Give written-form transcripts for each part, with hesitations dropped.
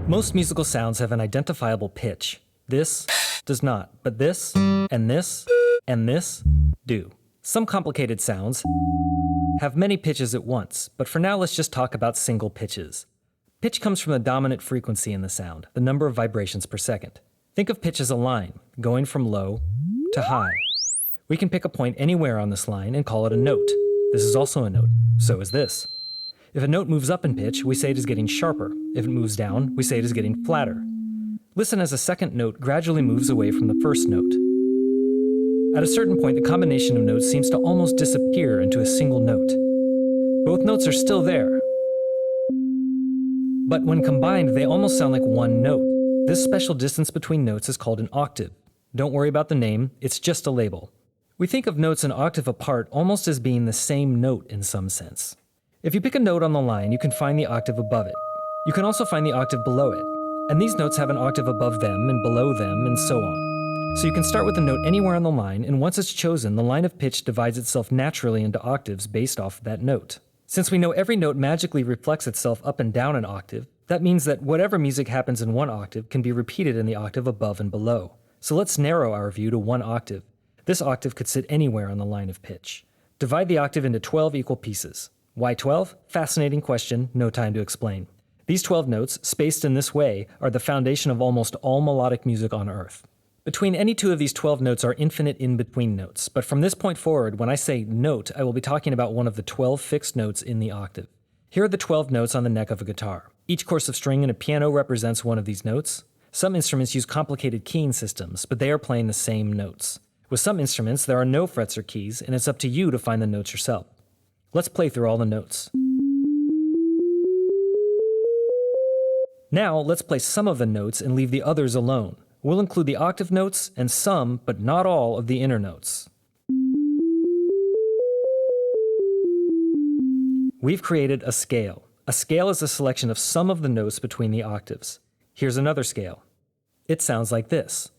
Most musical sounds have an identifiable pitch. This does not, but this, and this, and this do. Some complicated sounds have many pitches at once, but for now let's just talk about single pitches. Pitch comes from the dominant frequency in the sound, the number of vibrations per second. Think of pitch as a line, going from low to high. We can pick a point anywhere on this line and call it a note. This is also a note. So is this. If a note moves up in pitch, we say it is getting sharper. If it moves down, we say it is getting flatter. Listen as a second note gradually moves away from the first note. At a certain point, the combination of notes seems to almost disappear into a single note. Both notes are still there, but when combined, they almost sound like one note. This special distance between notes is called an octave. Don't worry about the name, it's just a label. We think of notes an octave apart almost as being the same note in some sense. If you pick a note on the line, you can find the octave above it. You can also find the octave below it. And these notes have an octave above them and below them and so on. So you can start with a note anywhere on the line, and once it's chosen, the line of pitch divides itself naturally into octaves based off that note. Since we know every note magically reflects itself up and down an octave, that means that whatever music happens in one octave can be repeated in the octave above and below. So let's narrow our view to one octave. This octave could sit anywhere on the line of pitch. Divide the octave into 12 equal pieces. Why 12? Fascinating question, no time to explain. These 12 notes, spaced in this way, are the foundation of almost all melodic music on Earth. Between any two of these 12 notes are infinite in-between notes, but from this point forward, when I say note, I will be talking about one of the 12 fixed notes in the octave. Here are the 12 notes on the neck of a guitar. Each course of string in a piano represents one of these notes. Some instruments use complicated keying systems, but they are playing the same notes. With some instruments, there are no frets or keys, and it's up to you to find the notes yourself. Let's play through all the notes. Now, let's play some of the notes and leave the others alone. We'll include the octave notes and some, but not all, of the inner notes. We've created a scale. A scale is a selection of some of the notes between the octaves. Here's another scale. It sounds like this.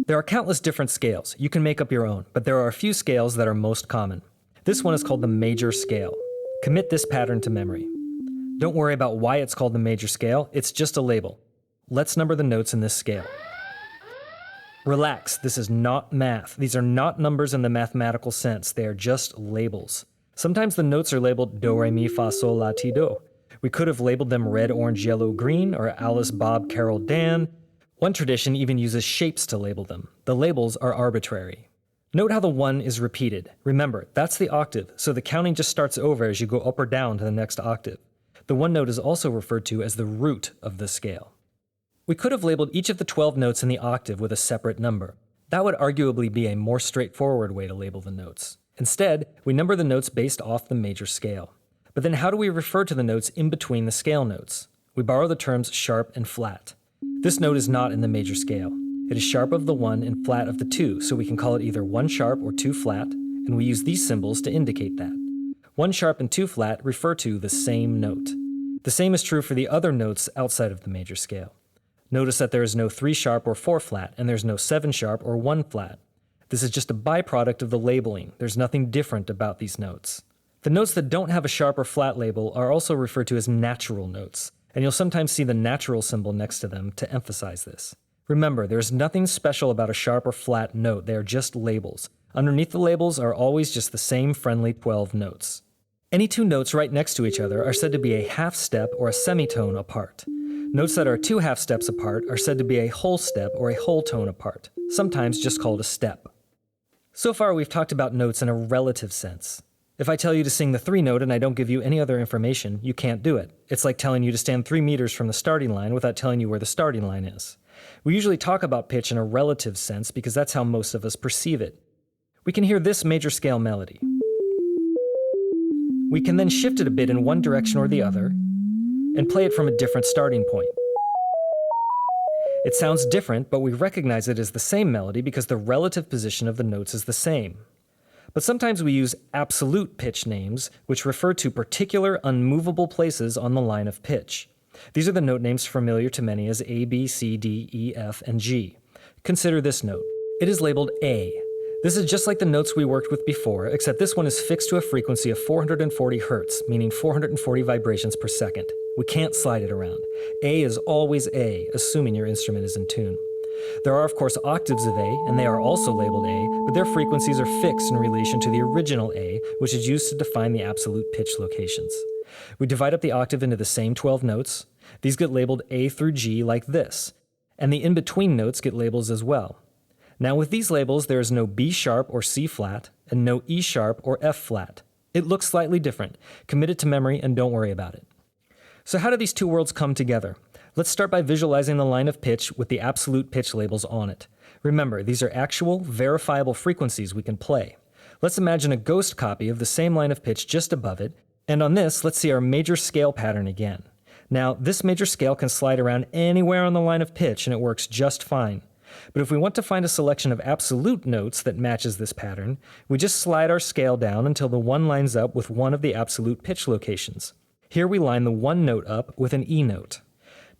There are countless different scales. You can make up your own, but there are a few scales that are most common. This one is called the major scale. Commit this pattern to memory. Don't worry about why it's called the major scale, it's just a label. Let's number the notes in this scale. Relax, this is not math. These are not numbers in the mathematical sense, they are just labels. Sometimes the notes are labeled do, re, mi, fa, sol, la, ti, do. We could have labeled them red, orange, yellow, green, or Alice, Bob, Carol, Dan. One tradition even uses shapes to label them. The labels are arbitrary. Note how the 1 is repeated. Remember, that's the octave, so the counting just starts over as you go up or down to the next octave. The 1 note is also referred to as the root of the scale. We could have labeled each of the 12 notes in the octave with a separate number. That would arguably be a more straightforward way to label the notes. Instead, we number the notes based off the major scale. But then how do we refer to the notes in between the scale notes? We borrow the terms sharp and flat. This note is not in the major scale. It is sharp of the 1 and flat of the 2, so we can call it either 1 sharp or 2 flat, and we use these symbols to indicate that. 1 sharp and 2 flat refer to the same note. The same is true for the other notes outside of the major scale. Notice that there is no 3 sharp or 4 flat, and there's no 7 sharp or 1 flat. This is just a byproduct of the labeling. There's nothing different about these notes. The notes that don't have a sharp or flat label are also referred to as natural notes, and you'll sometimes see the natural symbol next to them to emphasize this. Remember, there's nothing special about a sharp or flat note, they are just labels. Underneath the labels are always just the same friendly 12 notes. Any two notes right next to each other are said to be a half step or a semitone apart. Notes that are 2 half steps apart are said to be a whole step or a whole tone apart, sometimes just called a step. So far we've talked about notes in a relative sense. If I tell you to sing the 3 note and I don't give you any other information, you can't do it. It's like telling you to stand 3 meters from the starting line without telling you where the starting line is. We usually talk about pitch in a relative sense because that's how most of us perceive it. We can hear this major scale melody. We can then shift it a bit in one direction or the other and play it from a different starting point. It sounds different, but we recognize it as the same melody because the relative position of the notes is the same. But sometimes we use absolute pitch names, which refer to particular unmovable places on the line of pitch. These are the note names familiar to many as A, B, C, D, E, F, and G. Consider this note. It is labeled A. This is just like the notes we worked with before, except this one is fixed to a frequency of 440 Hz, meaning 440 vibrations per second. We can't slide it around. A is always A, assuming your instrument is in tune. There are, of course, octaves of A, and they are also labeled A, but their frequencies are fixed in relation to the original A, which is used to define the absolute pitch locations. We divide up the octave into the same 12 notes. These get labeled A through G like this, and the in-between notes get labels as well. Now with these labels, there is no B sharp or C flat, and no E sharp or F flat. It looks slightly different. Commit it to memory and don't worry about it. So how do these two worlds come together? Let's start by visualizing the line of pitch with the absolute pitch labels on it. Remember, these are actual, verifiable frequencies we can play. Let's imagine a ghost copy of the same line of pitch just above it, and on this, let's see our major scale pattern again. Now, this major scale can slide around anywhere on the line of pitch and it works just fine. But if we want to find a selection of absolute notes that matches this pattern, we just slide our scale down until the one lines up with one of the absolute pitch locations. Here we line the one note up with an E note.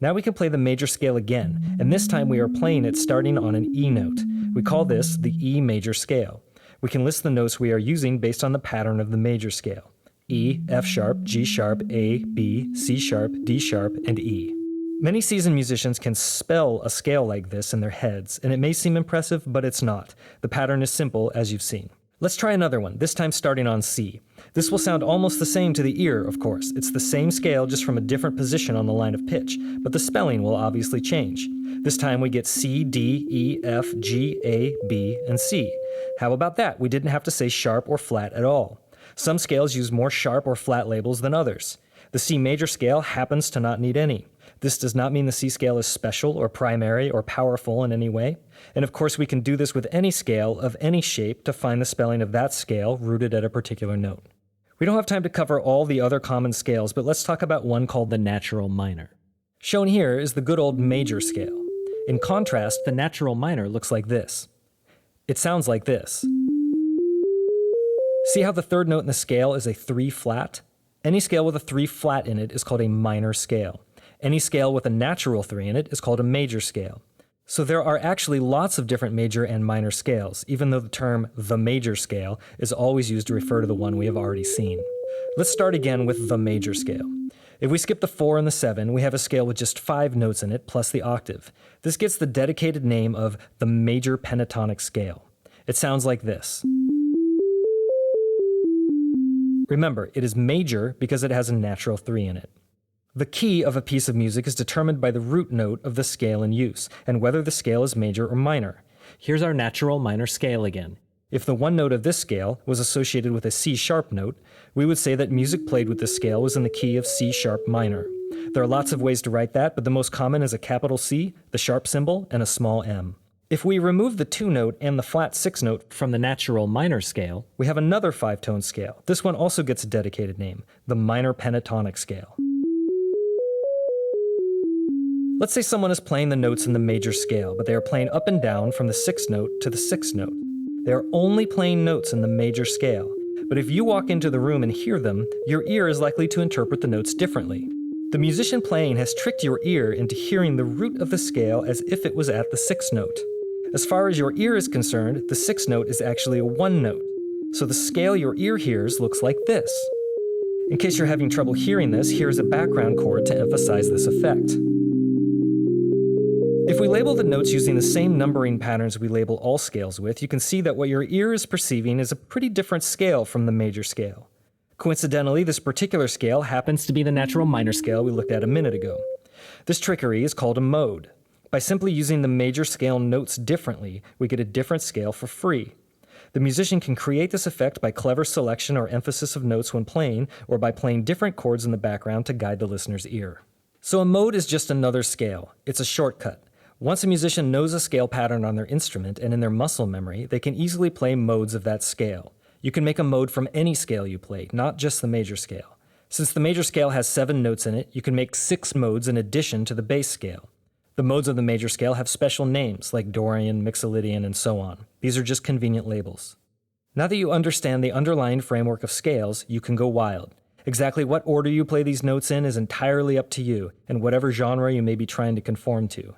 Now we can play the major scale again, and this time we are playing it starting on an E note. We call this the E major scale. We can list the notes we are using based on the pattern of the major scale. E, F sharp, G sharp, A, B, C sharp, D sharp, and E. Many seasoned musicians can spell a scale like this in their heads, and it may seem impressive, but it's not. The pattern is simple, as you've seen. Let's try another one, this time starting on C. This will sound almost the same to the ear, of course. It's the same scale, just from a different position on the line of pitch, but the spelling will obviously change. This time we get C, D, E, F, G, A, B, and C. How about that? We didn't have to say sharp or flat at all. Some scales use more sharp or flat labels than others. The C major scale happens to not need any. This does not mean the C scale is special or primary or powerful in any way. And of course, we can do this with any scale of any shape to find the spelling of that scale rooted at a particular note. We don't have time to cover all the other common scales, but let's talk about one called the natural minor. Shown here is the good old major scale. In contrast, the natural minor looks like this. It sounds like this. See how the third note in the scale is a 3 flat? Any scale with a 3 flat in it is called a minor scale. Any scale with a natural 3 in it is called a major scale. So there are actually lots of different major and minor scales, even though the term the major scale is always used to refer to the one we have already seen. Let's start again with the major scale. If we skip the 4 and the 7, we have a scale with just 5 notes in it plus the octave. This gets the dedicated name of the major pentatonic scale. It sounds like this. Remember, it is major because it has a natural 3 in it. The key of a piece of music is determined by the root note of the scale in use, and whether the scale is major or minor. Here's our natural minor scale again. If the one note of this scale was associated with a C sharp note, we would say that music played with this scale was in the key of C sharp minor. There are lots of ways to write that, but the most common is a capital C, the sharp symbol, and a small m. If we remove the 2 note and the flat 6 note from the natural minor scale, we have another 5-tone scale. This one also gets a dedicated name, the minor pentatonic scale. Let's say someone is playing the notes in the major scale, but they are playing up and down from the 6th note to the 6th note. They are only playing notes in the major scale, but if you walk into the room and hear them, your ear is likely to interpret the notes differently. The musician playing has tricked your ear into hearing the root of the scale as if it was at the 6th note. As far as your ear is concerned, the 6th note is actually a 1 note, so the scale your ear hears looks like this. In case you're having trouble hearing this, here's a background chord to emphasize this effect. If we label the notes using the same numbering patterns we label all scales with, you can see that what your ear is perceiving is a pretty different scale from the major scale. Coincidentally, this particular scale happens to be the natural minor scale we looked at a minute ago. This trickery is called a mode. By simply using the major scale notes differently, we get a different scale for free. The musician can create this effect by clever selection or emphasis of notes when playing, or by playing different chords in the background to guide the listener's ear. So a mode is just another scale. It's a shortcut. Once a musician knows a scale pattern on their instrument and in their muscle memory, they can easily play modes of that scale. You can make a mode from any scale you play, not just the major scale. Since the major scale has 7 notes in it, you can make 6 modes in addition to the bass scale. The modes of the major scale have special names like Dorian, Mixolydian, and so on. These are just convenient labels. Now that you understand the underlying framework of scales, you can go wild. Exactly what order you play these notes in is entirely up to you, and whatever genre you may be trying to conform to.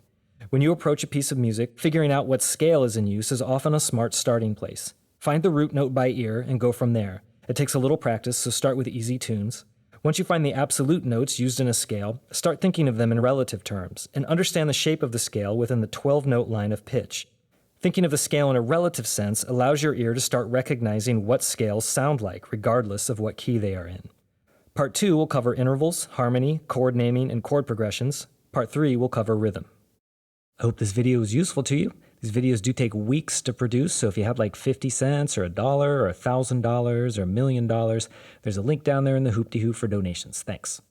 When you approach a piece of music, figuring out what scale is in use is often a smart starting place. Find the root note by ear and go from there. It takes a little practice, so start with easy tunes. Once you find the absolute notes used in a scale, start thinking of them in relative terms, and understand the shape of the scale within the 12-note line of pitch. Thinking of the scale in a relative sense allows your ear to start recognizing what scales sound like, regardless of what key they are in. Part 2 will cover intervals, harmony, chord naming, and chord progressions. Part 3 will cover rhythm. I hope this video was useful to you. These videos do take weeks to produce, so if you have like 50 cents or $1 or $1,000 or $1,000,000, there's a link down there in the hoop-de-hoop for donations. Thanks.